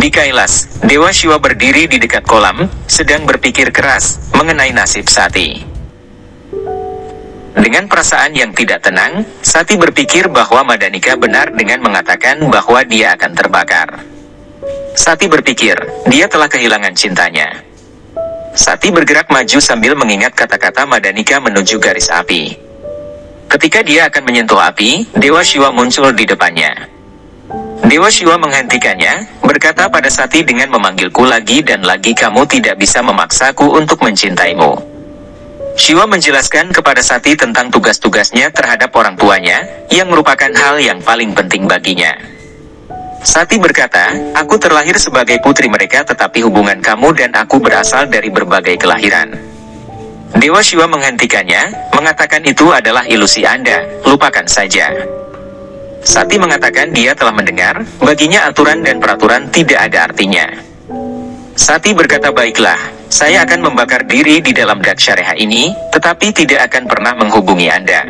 Di Kailas, Dewa Shiva berdiri di dekat kolam, sedang berpikir keras mengenai nasib Sati. Dengan perasaan yang tidak tenang, Sati berpikir bahwa Madanika benar dengan mengatakan bahwa dia akan terbakar. Sati berpikir, dia telah kehilangan cintanya. Sati bergerak maju sambil mengingat kata-kata Madanika menuju garis api. Ketika dia akan menyentuh api, Dewa Shiva muncul di depannya. Dewa Shiva menghentikannya, berkata pada Sati dengan memanggilku lagi dan lagi, kamu tidak bisa memaksaku untuk mencintaimu. Shiva menjelaskan kepada Sati tentang tugas-tugasnya terhadap orang tuanya, yang merupakan hal yang paling penting baginya. Sati berkata, aku terlahir sebagai putri mereka tetapi hubungan kamu dan aku berasal dari berbagai kelahiran. Dewa Shiva menghentikannya, mengatakan itu adalah ilusi Anda, lupakan saja. Sati mengatakan dia telah mendengar, baginya aturan dan peraturan tidak ada artinya. Sati berkata, baiklah, saya akan membakar diri di dalam Dakshareha ini, tetapi tidak akan pernah menghubungi Anda.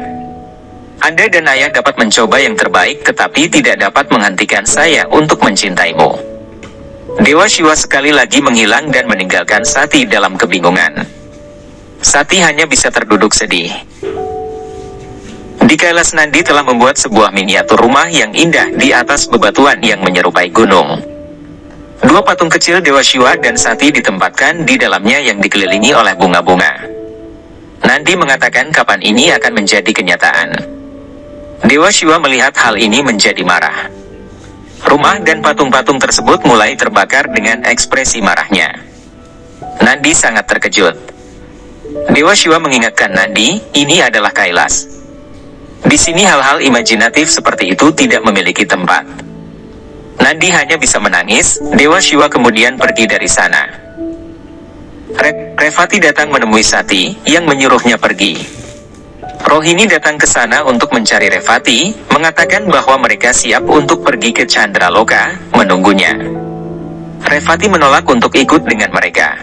Anda dan ayah dapat mencoba yang terbaik tetapi tidak dapat menghentikan saya untuk mencintaimu. Dewa Shiva sekali lagi menghilang dan meninggalkan Sati dalam kebingungan. Sati hanya bisa terduduk sedih. Di Kailas, Nandi telah membuat sebuah miniatur rumah yang indah di atas bebatuan yang menyerupai gunung. Dua patung kecil Dewa Shiva dan Sati ditempatkan di dalamnya yang dikelilingi oleh bunga-bunga. Nandi mengatakan kapan ini akan menjadi kenyataan. Dewa Shiva melihat hal ini menjadi marah. Rumah dan patung-patung tersebut mulai terbakar dengan ekspresi marahnya. Nandi sangat terkejut. Dewa Shiva mengingatkan Nandi, ini adalah Kailas. Di sini hal-hal imajinatif seperti itu tidak memiliki tempat. Nandi hanya bisa menangis. Dewa Shiva kemudian pergi dari sana. Revati datang menemui Sati, yang menyuruhnya pergi. Rohini datang ke sana untuk mencari Revati, mengatakan bahwa mereka siap untuk pergi ke Chandraloka, menunggunya. Revati menolak untuk ikut dengan mereka.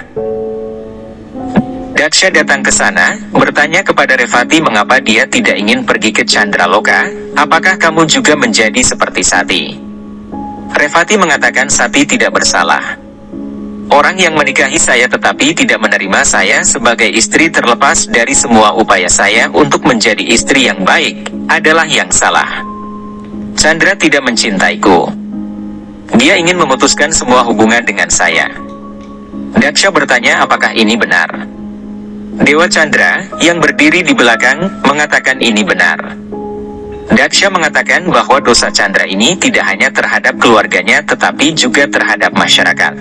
Daksha datang ke sana, bertanya kepada Revati mengapa dia tidak ingin pergi ke Chandraloka, apakah kamu juga menjadi seperti Sati? Revati mengatakan Sati tidak bersalah. Orang yang menikahi saya tetapi tidak menerima saya sebagai istri terlepas dari semua upaya saya untuk menjadi istri yang baik, adalah yang salah. Chandra tidak mencintaiku. Dia ingin memutuskan semua hubungan dengan saya. Daksha bertanya apakah ini benar. Dewa Chandra, yang berdiri di belakang, mengatakan ini benar. Daksha mengatakan bahwa dosa Chandra ini tidak hanya terhadap keluarganya tetapi juga terhadap masyarakat.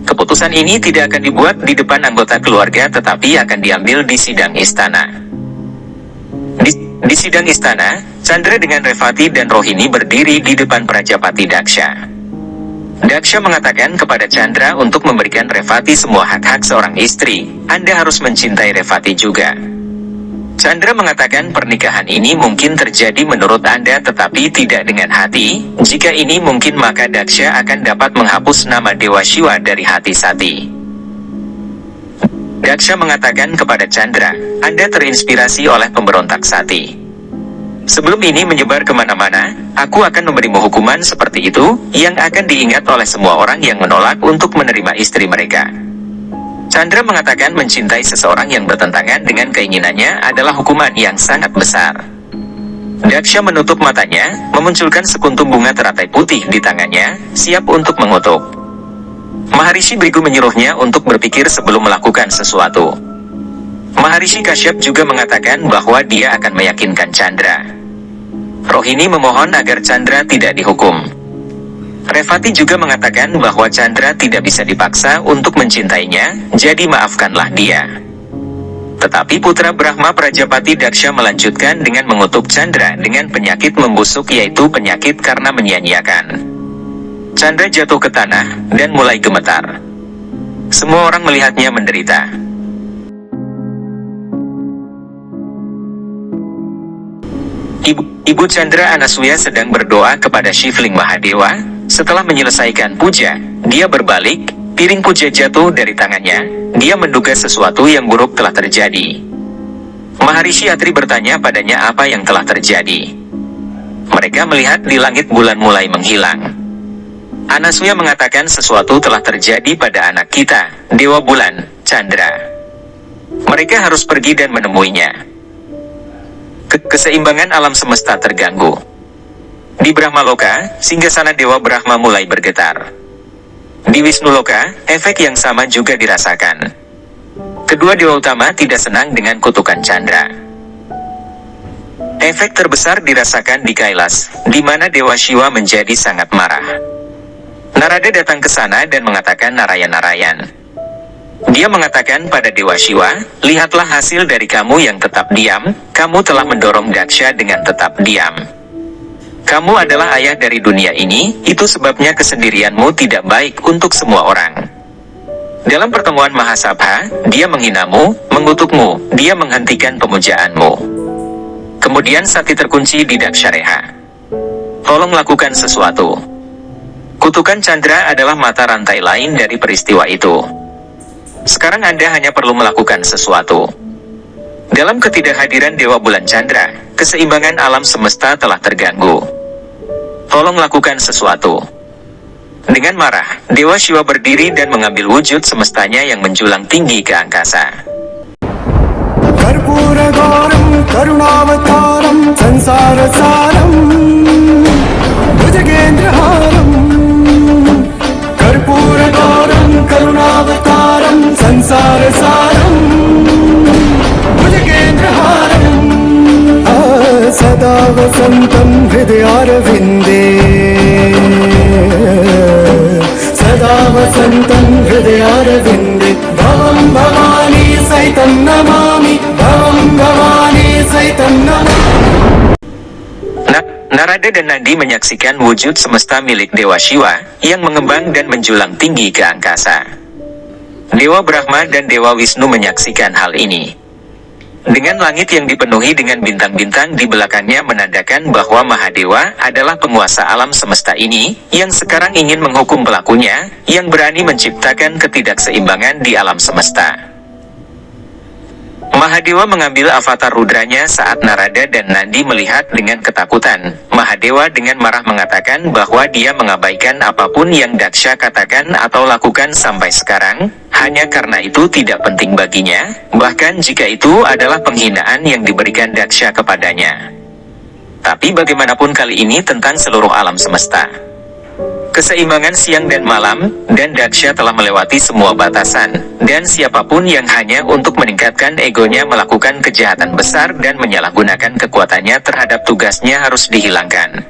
Keputusan ini tidak akan dibuat di depan anggota keluarga tetapi akan diambil di sidang istana. Di sidang istana, Chandra dengan Revati dan Rohini berdiri di depan Prajapati Daksha. Daksha mengatakan kepada Chandra untuk memberikan Revati semua hak-hak seorang istri. Anda harus mencintai Revati juga. Chandra mengatakan pernikahan ini mungkin terjadi menurut Anda tetapi tidak dengan hati. Jika ini mungkin maka Daksha akan dapat menghapus nama Dewa Shiva dari hati Sati. Daksha mengatakan kepada Chandra, Anda terinspirasi oleh pemberontak Sati. Sebelum ini menyebar kemana-mana, aku akan memberimu hukuman seperti itu, yang akan diingat oleh semua orang yang menolak untuk menerima istri mereka. Chandra mengatakan mencintai seseorang yang bertentangan dengan keinginannya adalah hukuman yang sangat besar. Daksha menutup matanya, memunculkan sekuntum bunga teratai putih di tangannya, siap untuk mengutuk. Maharishi Brigu menyuruhnya untuk berpikir sebelum melakukan sesuatu. Maharishi Kashyap juga mengatakan bahwa dia akan meyakinkan Chandra. Rohini memohon agar Chandra tidak dihukum. Revati juga mengatakan bahwa Chandra tidak bisa dipaksa untuk mencintainya, jadi maafkanlah dia. Tetapi putra Brahma Prajapati Daksha melanjutkan dengan mengutuk Chandra dengan penyakit membusuk yaitu penyakit karena menyia-nyiakan. Chandra jatuh ke tanah, dan mulai gemetar. Semua orang melihatnya menderita. Ibu Chandra Anasuya sedang berdoa kepada Shivling Mahadewa. Setelah menyelesaikan puja, dia berbalik, piring puja jatuh dari tangannya. Dia menduga sesuatu yang buruk telah terjadi. Maharishi Atri bertanya padanya apa yang telah terjadi. Mereka melihat di langit bulan mulai menghilang. Anasuya mengatakan sesuatu telah terjadi pada anak kita, Dewa Bulan, Chandra. Mereka harus pergi dan menemuinya. Keseimbangan alam semesta terganggu. Di Brahmaloka, singgasana Dewa Brahma mulai bergetar. Di Wisnuloka, efek yang sama juga dirasakan. Kedua dewa utama tidak senang dengan kutukan Chandra. Efek terbesar dirasakan di Kailas, di mana Dewa Shiva menjadi sangat marah. Narada datang ke sana dan mengatakan Narayan. Dia mengatakan pada Dewa Shiva, lihatlah hasil dari kamu yang tetap diam, kamu telah mendorong Daksha dengan tetap diam. Kamu adalah ayah dari dunia ini, itu sebabnya kesendirianmu tidak baik untuk semua orang. Dalam pertemuan Mahasabha, dia menghinamu, mengutukmu, dia menghentikan pemujaanmu. Kemudian Sati terkunci di Dakshareha. Tolong lakukan sesuatu. Kutukan Chandra adalah mata rantai lain dari peristiwa itu. Sekarang Anda hanya perlu melakukan sesuatu. Dalam ketidakhadiran Dewa Bulan Chandra, keseimbangan alam semesta telah terganggu. Tolong lakukan sesuatu. Dengan marah, Dewa Shiva berdiri dan mengambil wujud semestanya yang menjulang tinggi ke angkasa. Karpuragaram karunavataram sansarasaram bhujagendraharam. Karpuragaram karunavataram sansarasaram bhujagendraharam. Sada vasantam hridayarvinde. Sada vasantam hridayarvinde. Bhavam bhavani saitam namami. Bhavam bhavani saitam namami. Narada dan Nandi menyaksikan wujud semesta milik Dewa Shiva, yang mengembang dan menjulang tinggi ke angkasa. Dewa Brahma dan Dewa Wisnu menyaksikan hal ini. Dengan langit yang dipenuhi dengan bintang-bintang di belakangnya menandakan bahwa Mahadewa adalah penguasa alam semesta ini, yang sekarang ingin menghukum pelakunya, yang berani menciptakan ketidakseimbangan di alam semesta. Mahadewa mengambil avatar rudranya saat Narada dan Nandi melihat dengan ketakutan. Mahadewa dengan marah mengatakan bahwa dia mengabaikan apapun yang Daksha katakan atau lakukan sampai sekarang, hanya karena itu tidak penting baginya, bahkan jika itu adalah penghinaan yang diberikan Daksha kepadanya. Tapi bagaimanapun kali ini tentang seluruh alam semesta. Keseimbangan siang dan malam, dan Daksha telah melewati semua batasan, dan siapapun yang hanya untuk meningkatkan egonya melakukan kejahatan besar dan menyalahgunakan kekuatannya terhadap tugasnya harus dihilangkan.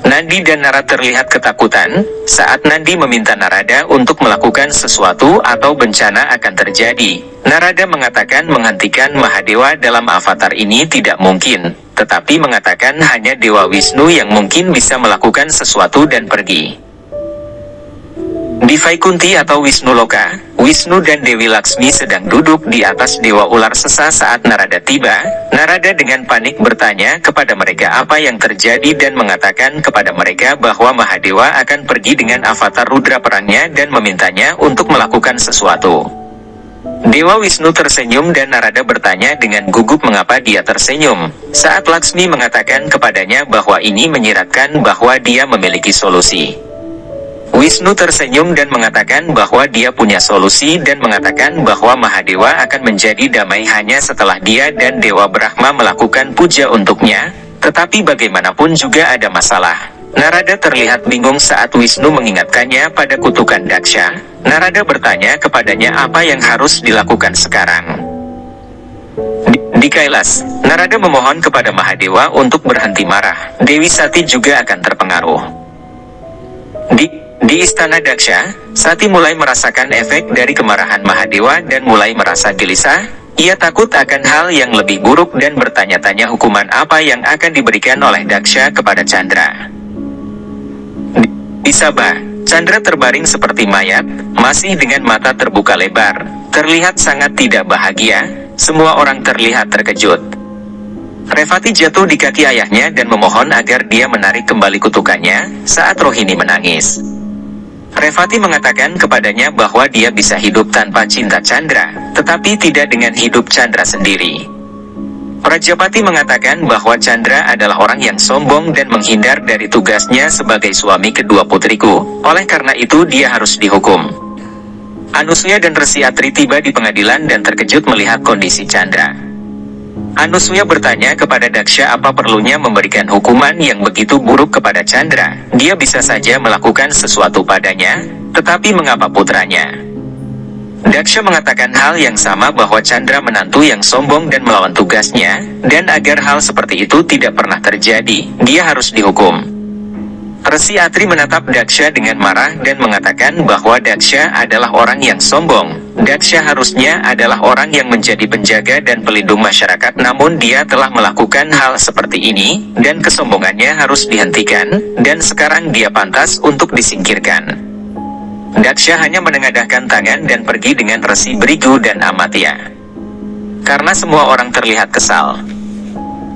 Nandi dan Narada terlihat ketakutan, saat Nandi meminta Narada untuk melakukan sesuatu atau bencana akan terjadi. Narada mengatakan menghentikan Mahadewa dalam avatar ini tidak mungkin, tetapi mengatakan hanya Dewa Wisnu yang mungkin bisa melakukan sesuatu dan pergi. Di Vaikunthi atau Wisnuloka, Wisnu dan Dewi Laksmi sedang duduk di atas Dewa Ular Sesa saat Narada tiba. Narada dengan panik bertanya kepada mereka apa yang terjadi dan mengatakan kepada mereka bahwa Mahadewa akan pergi dengan avatar Rudra perangnya dan memintanya untuk melakukan sesuatu. Dewa Wisnu tersenyum dan Narada bertanya dengan gugup mengapa dia tersenyum, saat Laksmi mengatakan kepadanya bahwa ini menyiratkan bahwa dia memiliki solusi. Wisnu tersenyum dan mengatakan bahwa dia punya solusi dan mengatakan bahwa Mahadewa akan menjadi damai hanya setelah dia dan Dewa Brahma melakukan puja untuknya, tetapi bagaimanapun juga ada masalah. Narada terlihat bingung saat Wisnu mengingatkannya pada kutukan Daksha. Narada bertanya kepadanya apa yang harus dilakukan sekarang. Di Kailas, Narada memohon kepada Mahadewa untuk berhenti marah. Dewi Sati juga akan terpengaruh. Di istana Daksha, Sati mulai merasakan efek dari kemarahan Mahadewa dan mulai merasa gelisah. Ia takut akan hal yang lebih buruk dan bertanya-tanya hukuman apa yang akan diberikan oleh Daksha kepada Chandra. Di Sabha, Chandra terbaring seperti mayat, masih dengan mata terbuka lebar, terlihat sangat tidak bahagia. Semua orang terlihat terkejut. Revati jatuh di kaki ayahnya dan memohon agar dia menarik kembali kutukannya saat Rohini menangis. Revati mengatakan kepadanya bahwa dia bisa hidup tanpa cinta Chandra, tetapi tidak dengan hidup Chandra sendiri. Prajapati mengatakan bahwa Chandra adalah orang yang sombong dan menghindar dari tugasnya sebagai suami kedua putriku. Oleh karena itu dia harus dihukum. Anusuya dan Resi Atri tiba di pengadilan dan terkejut melihat kondisi Chandra. Anusuya bertanya kepada Daksha apa perlunya memberikan hukuman yang begitu buruk kepada Chandra. Dia bisa saja melakukan sesuatu padanya, tetapi mengapa putranya? Daksha mengatakan hal yang sama bahwa Chandra menantu yang sombong dan melawan tugasnya, dan agar hal seperti itu tidak pernah terjadi, dia harus dihukum. Resi Atri menatap Daksha dengan marah dan mengatakan bahwa Daksha adalah orang yang sombong. Daksha harusnya adalah orang yang menjadi penjaga dan pelindung masyarakat, namun dia telah melakukan hal seperti ini, dan kesombongannya harus dihentikan, dan sekarang dia pantas untuk disingkirkan. Daksha hanya menengadahkan tangan dan pergi dengan Resi Brigu dan Amatya. Karena semua orang terlihat kesal,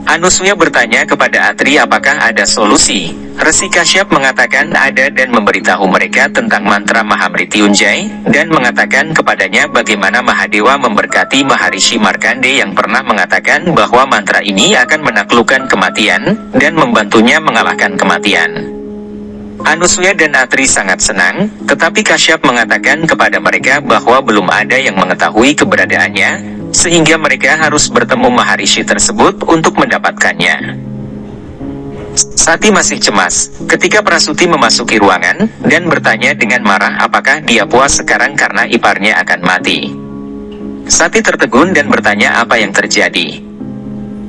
Anusuya bertanya kepada Atri apakah ada solusi. Resi Kashyap mengatakan ada dan memberitahu mereka tentang mantra Mahamrityunjay, dan mengatakan kepadanya bagaimana Mahadewa memberkati Maharishi Markande yang pernah mengatakan bahwa mantra ini akan menaklukkan kematian, dan membantunya mengalahkan kematian. Anusuya dan Atri sangat senang, tetapi Kashyap mengatakan kepada mereka bahwa belum ada yang mengetahui keberadaannya, sehingga mereka harus bertemu Maharishi tersebut untuk mendapatkannya. Sati masih cemas ketika Prasuti memasuki ruangan, dan bertanya dengan marah apakah dia puas sekarang karena iparnya akan mati. Sati tertegun dan bertanya apa yang terjadi.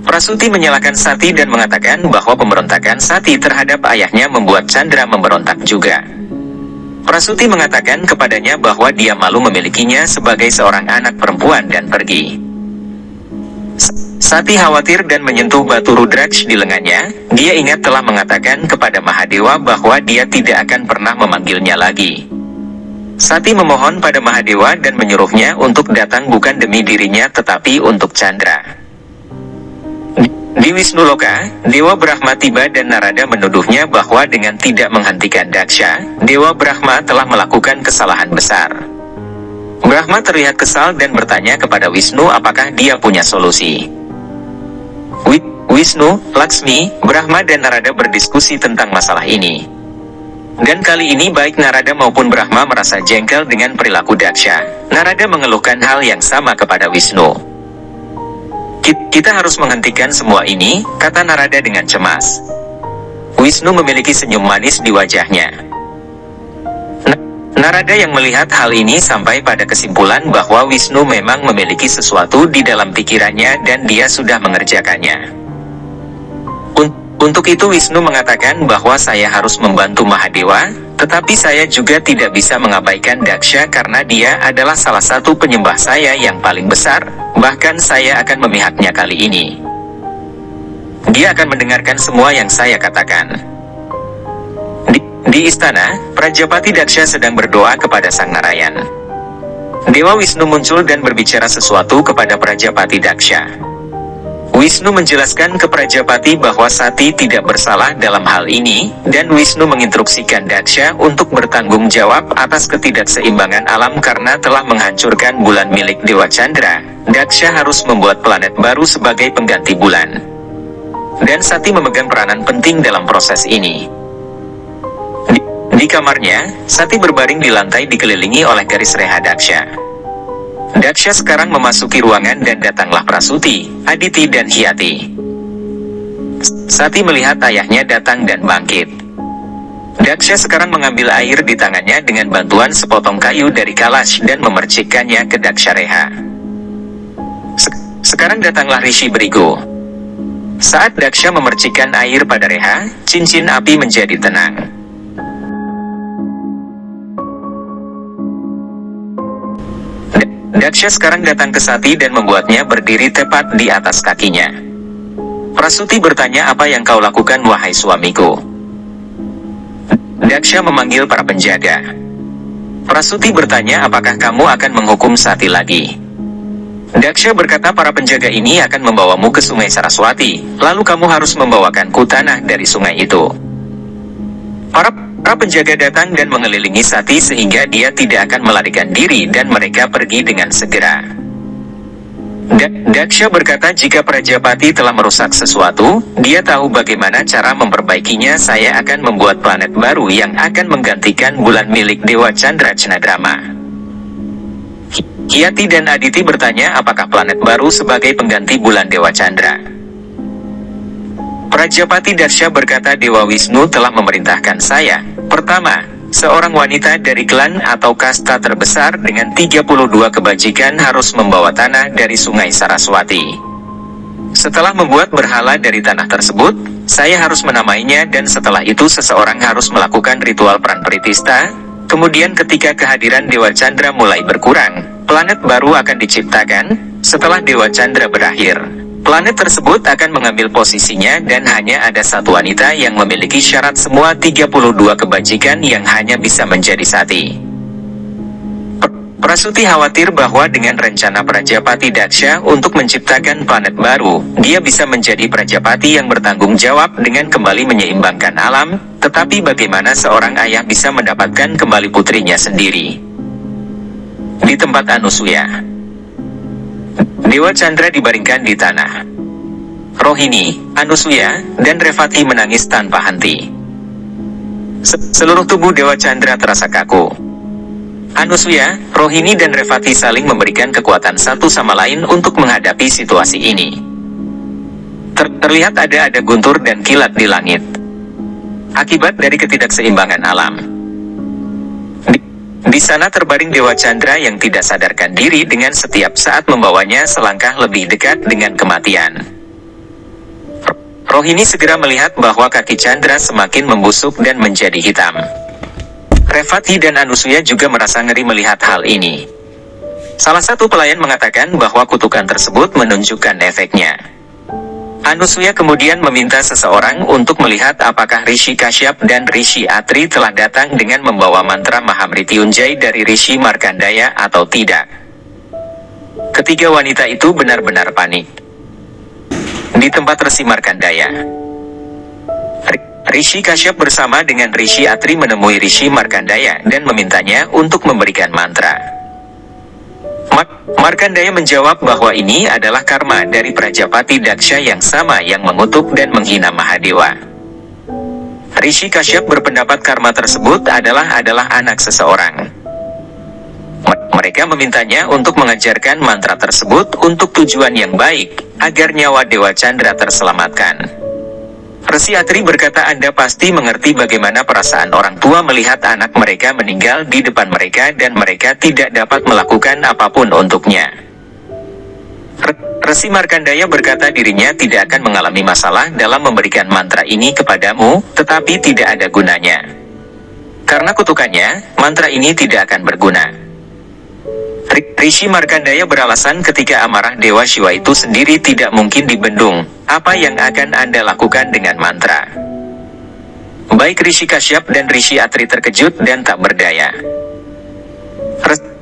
Prasuti menyalahkan Sati dan mengatakan bahwa pemberontakan Sati terhadap ayahnya membuat Chandra memberontak juga. Prasuti mengatakan kepadanya bahwa dia malu memilikinya sebagai seorang anak perempuan dan pergi. Sati khawatir dan menyentuh batu Rudraksha di lengannya. Dia ingat telah mengatakan kepada Mahadewa bahwa dia tidak akan pernah memanggilnya lagi. Sati memohon pada Mahadewa dan menyuruhnya untuk datang bukan demi dirinya tetapi untuk Chandra. Di Wisnu Loka, Dewa Brahma tiba dan Narada menuduhnya bahwa dengan tidak menghentikan Daksha, Dewa Brahma telah melakukan kesalahan besar. Brahma terlihat kesal dan bertanya kepada Wisnu apakah dia punya solusi. Wisnu, Laksmi, Brahma dan Narada berdiskusi tentang masalah ini. Dan kali ini baik Narada maupun Brahma merasa jengkel dengan perilaku Daksha. Narada mengeluhkan hal yang sama kepada Wisnu. Kita harus menghentikan semua ini, kata Narada dengan cemas. Wisnu memiliki senyum manis di wajahnya. Narada yang melihat hal ini sampai pada kesimpulan bahwa Wisnu memang memiliki sesuatu di dalam pikirannya dan dia sudah mengerjakannya. Untuk itu Wisnu mengatakan bahwa saya harus membantu Mahadewa, tetapi saya juga tidak bisa mengabaikan Daksha karena dia adalah salah satu penyembah saya yang paling besar, bahkan saya akan memihaknya kali ini. Dia akan mendengarkan semua yang saya katakan. Di istana, Prajapati Daksha sedang berdoa kepada Sang Narayan. Dewa Wisnu muncul dan berbicara sesuatu kepada Prajapati Daksha. Wisnu menjelaskan ke Prajapati bahwa Sati tidak bersalah dalam hal ini, dan Wisnu menginstruksikan Daksha untuk bertanggung jawab atas ketidakseimbangan alam karena telah menghancurkan bulan milik Dewa Chandra. Daksha harus membuat planet baru sebagai pengganti bulan. Dan Sati memegang peranan penting dalam proses ini. Di kamarnya, Sati berbaring di lantai dikelilingi oleh garis reha Daksha. Daksha sekarang memasuki ruangan dan datanglah Prasuti, Aditi dan Hyati. Sati melihat ayahnya datang dan bangkit. Daksha sekarang mengambil air di tangannya dengan bantuan sepotong kayu dari Kalash dan memercikkannya ke Dakshareha. Sekarang datanglah Rishi Brigu. Saat Daksha memercikkan air pada Reha, cincin api menjadi tenang. Daksha sekarang datang ke Sati dan membuatnya berdiri tepat di atas kakinya. Prasuti bertanya apa yang kau lakukan wahai suamiku. Daksha memanggil para penjaga. Prasuti bertanya apakah kamu akan menghukum Sati lagi. Daksha berkata para penjaga ini akan membawamu ke sungai Saraswati, lalu kamu harus membawakanku tanah dari sungai itu. Para penjaga datang dan mengelilingi Sati sehingga dia tidak akan melarikan diri dan mereka pergi dengan segera. Daksha berkata jika Prajapati telah merusak sesuatu, dia tahu bagaimana cara memperbaikinya. Saya akan membuat planet baru yang akan menggantikan bulan milik Dewa Chandra Canadrama. Hyati dan Aditi bertanya apakah planet baru sebagai pengganti bulan Dewa Chandra. Prajapati Daksha berkata Dewa Wisnu telah memerintahkan saya. Pertama, seorang wanita dari klan atau kasta terbesar dengan 32 kebajikan harus membawa tanah dari sungai Saraswati. Setelah membuat berhala dari tanah tersebut, saya harus menamainya dan setelah itu seseorang harus melakukan ritual pranpretista. Kemudian ketika kehadiran Dewa Chandra mulai berkurang, planet baru akan diciptakan. Setelah Dewa Chandra berakhir, planet tersebut akan mengambil posisinya dan hanya ada satu wanita yang memiliki syarat semua 32 kebajikan yang hanya bisa menjadi sati. Prasuti khawatir bahwa dengan rencana Prajapati Daksha untuk menciptakan planet baru, dia bisa menjadi Prajapati yang bertanggung jawab dengan kembali menyeimbangkan alam. Tetapi bagaimana seorang ayah bisa mendapatkan kembali putrinya sendiri? Di tempat Anusuya, Dewa Chandra dibaringkan di tanah. Rohini, Anusuya, dan Revati menangis tanpa henti. Seluruh tubuh Dewa Chandra terasa kaku. Anusuya, Rohini dan Revati saling memberikan kekuatan satu sama lain untuk menghadapi situasi ini. Terlihat ada guntur dan kilat di langit. Akibat dari ketidakseimbangan alam. Di sana terbaring Dewa Chandra yang tidak sadarkan diri dengan setiap saat membawanya selangkah lebih dekat dengan kematian. Rohini segera melihat bahwa kaki Chandra semakin membusuk dan menjadi hitam. Revati dan Anusuya juga merasa ngeri melihat hal ini. Salah satu pelayan mengatakan bahwa kutukan tersebut menunjukkan efeknya. Anusuya kemudian meminta seseorang untuk melihat apakah Rishi Kashyap dan Rishi Atri telah datang dengan membawa mantra Mahamrityunjay dari Rishi Markandaya atau tidak. Ketiga wanita itu benar-benar panik. Di tempat Rishi Markandaya, Rishi Kashyap bersama dengan Rishi Atri menemui Rishi Markandaya dan memintanya untuk memberikan mantra. Markandaya menjawab bahwa ini adalah karma dari Prajapati Daksha yang sama yang mengutuk dan menghina Mahadewa. Rishi Kashyap berpendapat karma tersebut adalah anak seseorang. Mereka memintanya untuk mengajarkan mantra tersebut untuk tujuan yang baik, agar nyawa Dewa Chandra terselamatkan. Rishi Atri berkata Anda pasti mengerti bagaimana perasaan orang tua melihat anak mereka meninggal di depan mereka dan mereka tidak dapat melakukan apapun untuknya. Rishi Markandaya berkata dirinya tidak akan mengalami masalah dalam memberikan mantra ini kepadamu, tetapi tidak ada gunanya. Karena kutukannya, mantra ini tidak akan berguna. Rishi Markandaya beralasan ketika amarah Dewa Shiva itu sendiri tidak mungkin dibendung, apa yang akan Anda lakukan dengan mantra? Baik Rishi Kashyap dan Rishi Atri terkejut dan tak berdaya.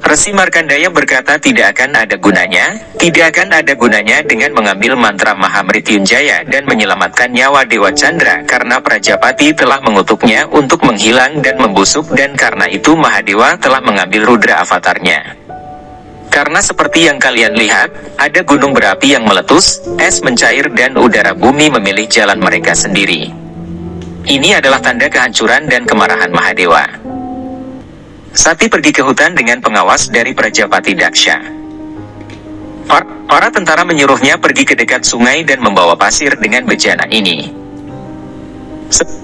Rishi Markandaya berkata tidak akan ada gunanya dengan mengambil mantra Mahamrityunjaya dan menyelamatkan nyawa Dewa Chandra karena Prajapati telah mengutuknya untuk menghilang dan membusuk dan karena itu Mahadewa telah mengambil rudra avatarnya. Karena seperti yang kalian lihat, ada gunung berapi yang meletus, es mencair dan udara bumi memilih jalan mereka sendiri. Ini adalah tanda kehancuran dan kemarahan Mahadewa. Sati pergi ke hutan dengan pengawas dari Prajapati Daksha. Para tentara menyuruhnya pergi ke dekat sungai dan membawa pasir dengan bejana ini.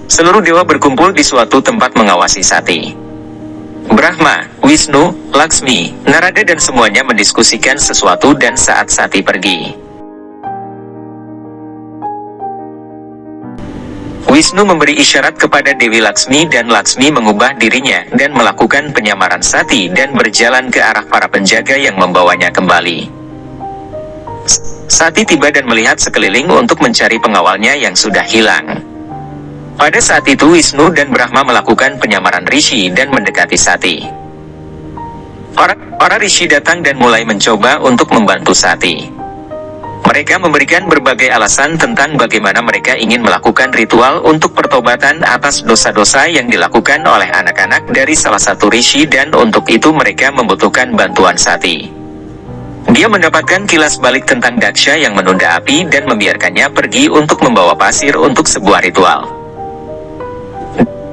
Seluruh dewa berkumpul di suatu tempat mengawasi Sati. Brahma, Wisnu, Laksmi, Narada dan semuanya mendiskusikan sesuatu dan saat Sati pergi, Wisnu memberi isyarat kepada Dewi Laksmi dan Laksmi mengubah dirinya dan melakukan penyamaran Sati dan berjalan ke arah para penjaga yang membawanya kembali. Sati tiba dan melihat sekeliling untuk mencari pengawalnya yang sudah hilang. Pada saat itu Wisnu dan Brahma melakukan penyamaran Rishi dan mendekati Sati. Para Rishi datang dan mulai mencoba untuk membantu Sati. Mereka memberikan berbagai alasan tentang bagaimana mereka ingin melakukan ritual untuk pertobatan atas dosa-dosa yang dilakukan oleh anak-anak dari salah satu Rishi dan untuk itu mereka membutuhkan bantuan Sati. Dia mendapatkan kilas balik tentang Daksha yang menunda api dan membiarkannya pergi untuk membawa pasir untuk sebuah ritual.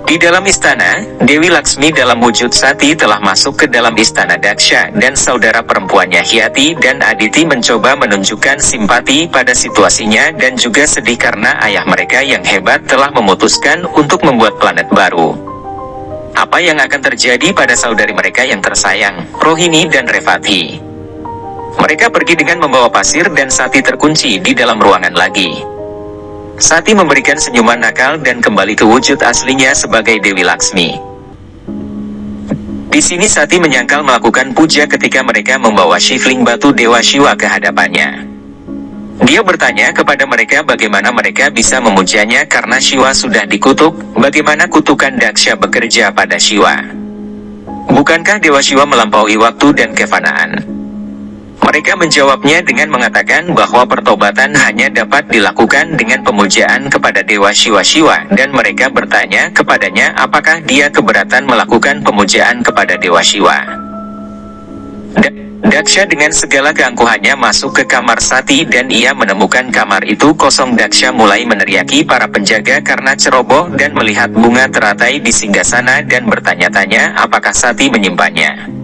Di dalam istana, Dewi Laksmi dalam wujud Sati telah masuk ke dalam istana Daksha dan saudara perempuannya Hyati dan Aditi mencoba menunjukkan simpati pada situasinya dan juga sedih karena ayah mereka yang hebat telah memutuskan untuk membuat planet baru. Apa yang akan terjadi pada saudari mereka yang tersayang, Rohini dan Revati? Mereka pergi dengan membawa pasir dan Sati terkunci di dalam ruangan lagi. Sati memberikan senyuman nakal dan kembali ke wujud aslinya sebagai Dewi Laksmi. Di sini Sati menyangkal melakukan puja ketika mereka membawa shivling batu Dewa Shiva ke hadapannya. Dia bertanya kepada mereka bagaimana mereka bisa memujanya karena Shiva sudah dikutuk, bagaimana kutukan Daksha bekerja pada Shiva. Bukankah Dewa Shiva melampaui waktu dan kefanaan? Mereka menjawabnya dengan mengatakan bahwa pertobatan hanya dapat dilakukan dengan pemujaan kepada Dewa Shiva dan mereka bertanya kepadanya apakah dia keberatan melakukan pemujaan kepada Dewa Shiva. Daksha dengan segala keangkuhannya masuk ke kamar Sati dan ia menemukan kamar itu kosong. Daksha mulai meneriaki para penjaga karena ceroboh dan melihat bunga teratai di singgasana dan bertanya-tanya apakah Sati menyimpannya.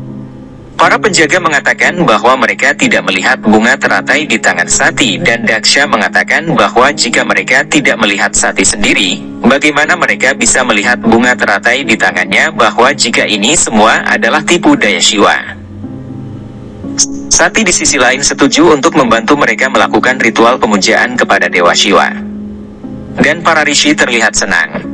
Para penjaga mengatakan bahwa mereka tidak melihat bunga teratai di tangan Sati dan Daksha mengatakan bahwa jika mereka tidak melihat Sati sendiri, bagaimana mereka bisa melihat bunga teratai di tangannya bahwa jika ini semua adalah tipu daya Shiva. Sati di sisi lain setuju untuk membantu mereka melakukan ritual pemujaan kepada Dewa Shiva. Dan para rishi terlihat senang.